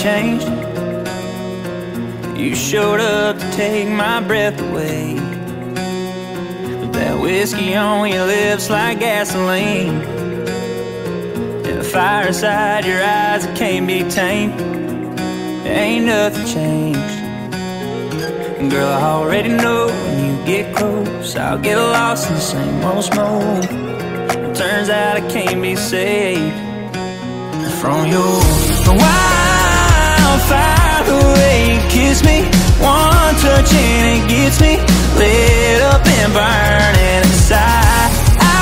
changed. You showed up to take my breath away, but that whiskey on your lips like gasoline, and the fire inside your eyes that can't be tamed. Ain't nothing changed. And girl, I already know when you get close, I'll get lost in the same old smoke. It turns out I can't be saved from your wildfire. The way you kiss me, one touch and it gets me lit up and burning inside. I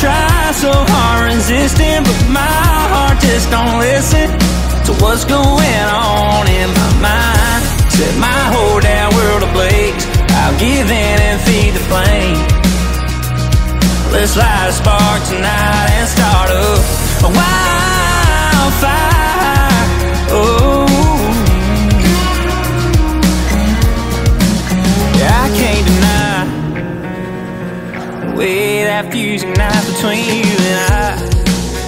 try so hard resisting, but my heart just don't listen to what's going on in my mind. Set my whole damn world ablaze. I'll give in and feed the flame. Let's light a spark tonight and start up a wildfire. Oh, yeah, I can't deny the way that fuse ignites between you and I.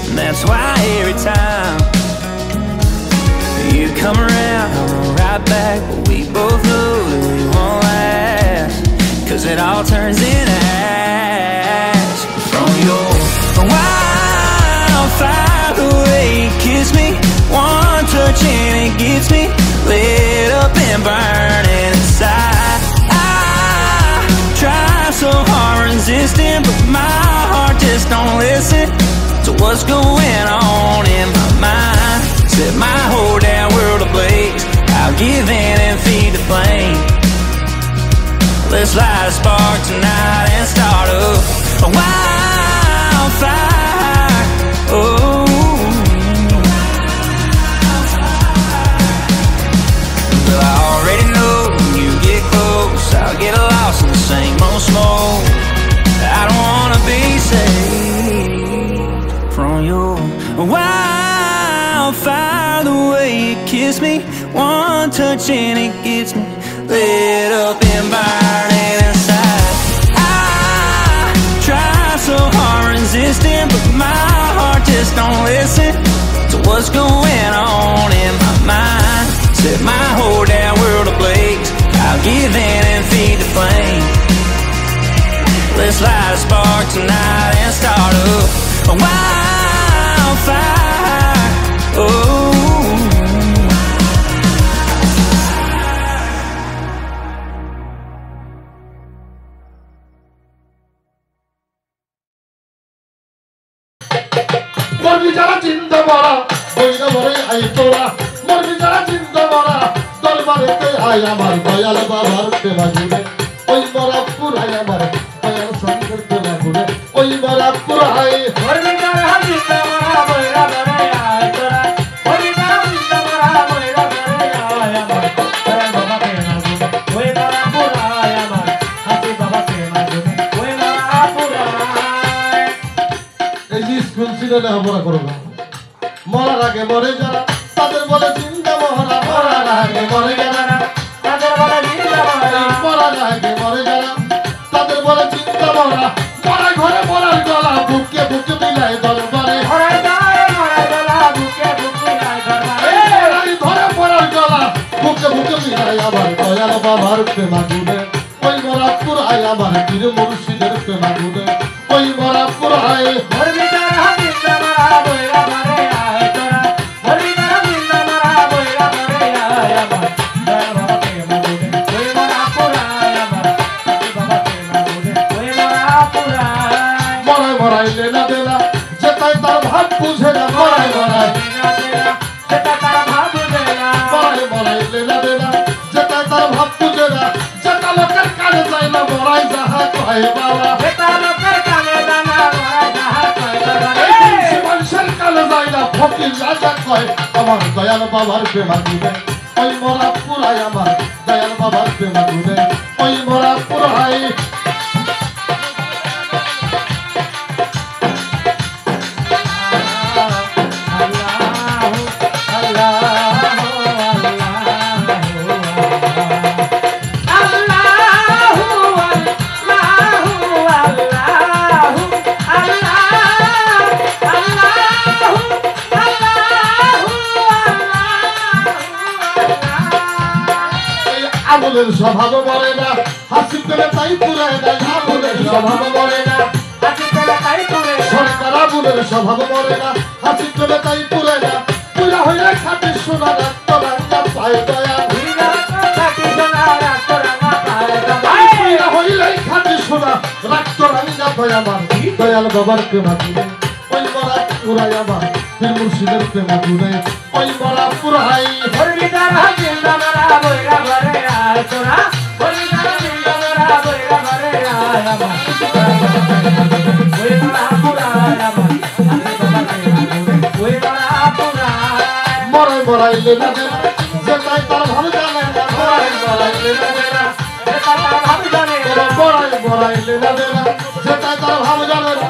And that's why every time you come around, I run right back, but we both know that we won't last, 'cause it all turns into ash from your wildfire. The way you kiss me, one touch and it gets me lit up and burning inside. I try so hard resisting, but my heart just don't listen to what's going on in my mind. Set my whole damn world ablaze. I'll give in and feed the flame. Let's light a spark tonight and start up a wildfire. Oh, well, I already know when you get close, I'll get lost in the same old smoke. I don't wanna be saved from your wildfire. The way you kiss me, one touch and it gets me lit up and burning inside. I try so hard resisting, but my heart just don't listen to what's going on in my mind. Set my whole damn world ablaze. I'll give in and feed the flame. Let's light a spark tonight and start up a wildfire. Oh, মরবি যারা চিন্তা মরা বইরা মরে I তোরা, মরবি যারা চিন্তা মরা দরবারেতে আয় আমার দয়াল বাবার প্রেমা জুড়ে। ওই মরাপুর আয় আমার দয়াল সঙ্গের প্রেমা জুড়ে। ওই মরাপুর আয় মরবি যারা চিন্তা মরা বইরা মরে আয় তোরা, মরবি যারা চিন্তা মরা বইরা মরে আয় আমার দয়াল বাবা প্রেমা জুড়ে। ওই মরাপুর আয় আমার হাসি বাবা প্রেমা জুড়ে। ওই মরাপুর আয়। এই যে স্কুল ছিল লেখাপড়া করবো, মরার আগে মরে যারা তাদের বলে চিন্তা মহরা। মরার আগে মরে যারা তাদের বলে চিন্তা মরা, মরার আগে মরে যারা তাদের বলে চিন্তা মহরা। মরা ঘরে মরার গলা বুকে বুকে মিলাই দরবারে। মরার গলা বুকে বুকে মিলাই দরবারে। এই ঘরে মরার গলা বুকে বুকে মিলাই আমার দয়াল বাবার প্রেমা জুড়ে। ওই মরাপুর আয় আমার পীর মুর্শিদের প্রেমা জুড়ে। ওই মরাপুর আয় মরবি যারা চিন্তা মরা বইরা মরে আয় তোরা, মরবি যারা চিন্তা মরা বইরা মরে আয় আমার দয়াল বাবা প্রেমা জুড়ে। ওই মরাপুর আয় আমার হাসি বাবা প্রেমা জুড়ে। ওই মরাপুর আয়। মরাই মরাইলে না দেনা যেটাই তার ভাব বুঝে না। মরাই মরাই সেটা তারা ভাব বুঝে না। মরাই মরাইলে না দেনা যেটাই তার ভাব বুঝে না। যেটা লোকের কানে যায় না মরাই যাহা কয় বাবা। সেটা লোকের কানে জানা মরাই যাহা কয় বাবা। মানুষের কানে যায় না ফকির রাজা কয় আমার দয়াল বাবার প্রেমা জুড়ে। ওই মরা পুরাই আমার দয়াল বাবার প্রেমা জুড়ে। ওই মরা পুরাই আমলের স্বভাব মরে না হাসি করে তাই পুরে না আমলের স্বভাব মরে না হাসি করে তাই পুরে সরকার আমলের স্বভাব মরে না হাসি করে তাই পুরে না পুরা হইলে খাটি সোনা রাখতো রাঙ্গা পায় দয়া হইরা খাটি সোনা রাখতো রাঙ্গা পায় দয়া পুরা হইলে খাটি সোনা রাখতো রাঙ্গা পায় আমার দয়াল বাবার প্রেমা জুড়ে ওই মরা পুরাই আমার পীর মুর্শিদের প্রেমা জুড়ে ওই মরা পুরাই হরিদারা জিন্দাবারা বইরা ঘরে আয় তোরা হরিদারা জিন্দাবারা বইরা ঘরে আয় আমার ওইরা পুরায় আমার ওইরা পুরায় মরাই মরাইলে না দেনা যে তাই তার ভালো জানে না মরাই মরাইলে না দেনা মরাই মরাইলে না দেনা যে তাই তার ভালো জানে না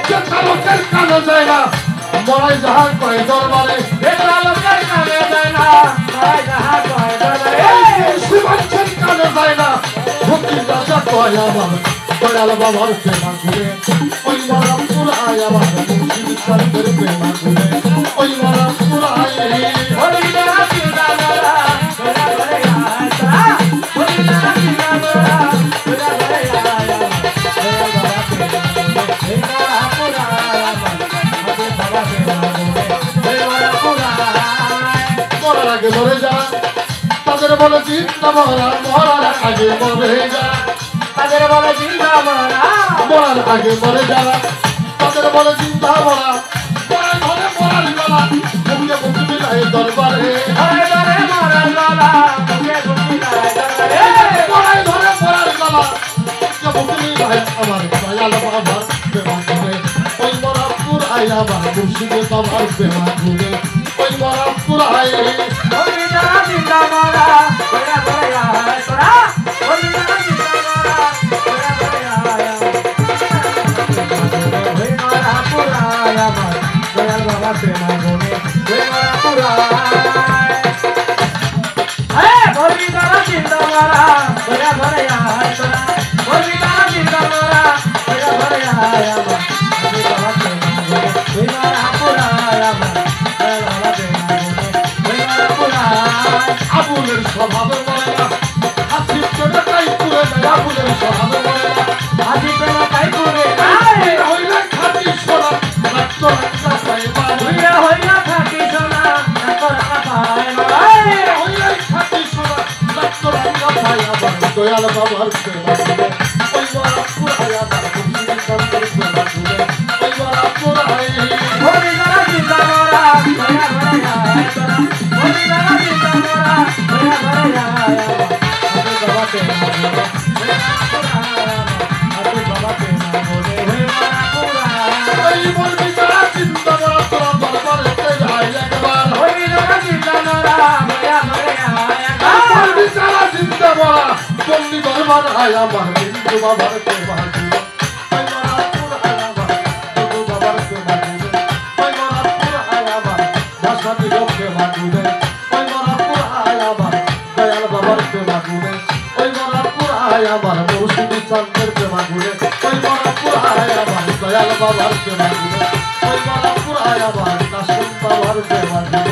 যে তার লোকের কানে যায় না মরাই যাহার কয় দরবারে শিবাঞ্চের কানে যায় না ভক্তির রাজা কয় আমার দয়াল বাবার প্রেমা ঘুরে ওই মরা পুরাই আমার মুর্শিদ চন্দ্রের প্রেমা ঘুরে ওই মরা পুরাই মরার আগে মরে যা তাদের বলে চিন্তা মরা মরার আগে মরে যা তাদের বলে চিন্তা মরা মরার আগে মরে যা তাদের বলে চিন্তা মরা ঘরে মরার গলা মুখে মুখে মিলাই দরবারে ঘরে ঘরে মরার গলা মুখে মুখে মিলাই দরবারে মরাই ঘরে মরার গলা মুখে মুখে মিলাই আমার দয়াল বাবার প্রেমা ঘুরে ওই মরা পুরাই আমার মুর্শিদে বাবার প্রেমা ঘুরে ওই মরা পুরাই হরিদারা জিন্দাবারা বইরা ঘরে আয় তোরা হরিদারা জিন্দাবারা বইরা ঘরে আয় ওইরা পুরায় আমার দয়াল বাবা প্রেমা গুনে ওইরা পুরায় হরিদারা জিন্দাবারা বইরা ঘরে আয় তোরা হরিদারা জিন্দাবারা বইরা ঘরে আয় আমার বাবা প্রেমা গুনে ওইরা পুরায় আমার দয়াল বাবা প্রেমা গুনে ওইরা পুরায় আবুলের স্বভাব মরে না হাসি করে তাই পুরে না আবুলের স্বভাব মরে না আজি প্রেমা পাই করে হইলে খাটি সোনা রক্ত রক্ত পাই হইয়া হইয়া থাকি সোনা রাখা পায় হইলে খাটি সোনা রক্ত রক্ত পাই আমার দয়াল বাবার প্রেমা ঘুরে ওই মরা পুরাই আমার মুর্শিদ চন্দ্রের প্রেমা ঘুরে ওই মরা পুরাই হরিদারা জিন্দাবারা বইরা ঘরে আয় তোরা হরিদারা জিন্দাবারা বইরা ঘরে আয় আমি বাবা প্রেমা গুনে আমি বাবা প্রেমা গুনে হইয়া পুরায় এই বলবি তারা চিন্তা করা তোরা দরবারে যাই একবার হরিদারা জিন্দাবারা বইরা ঘরে আয় বলবি তারা চিন্তা করা বলবি দরবার আয় আমার হিন্দু বাবার প্রেমা ঘুরে ওই মরা পুরাই আমার হিন্দু বাবার প্রেমা ঘুরে ওই মরা পুরাই আমার ভাষাটি প্রেমা ঘুরে ওই মরা পুরাই আমার দয়াল বাবার প্রেমা ঘুরে ওই মরা পুরাই আমার মুর্শিদ চন্দ্রের প্রেমা ঘুরে ওই মরা পুরাই আমার দয়াল বাবার প্রেমা ঘুরে ওই মরা পুরাই আমার কাশিম বাবার প্রেমা ঘুরে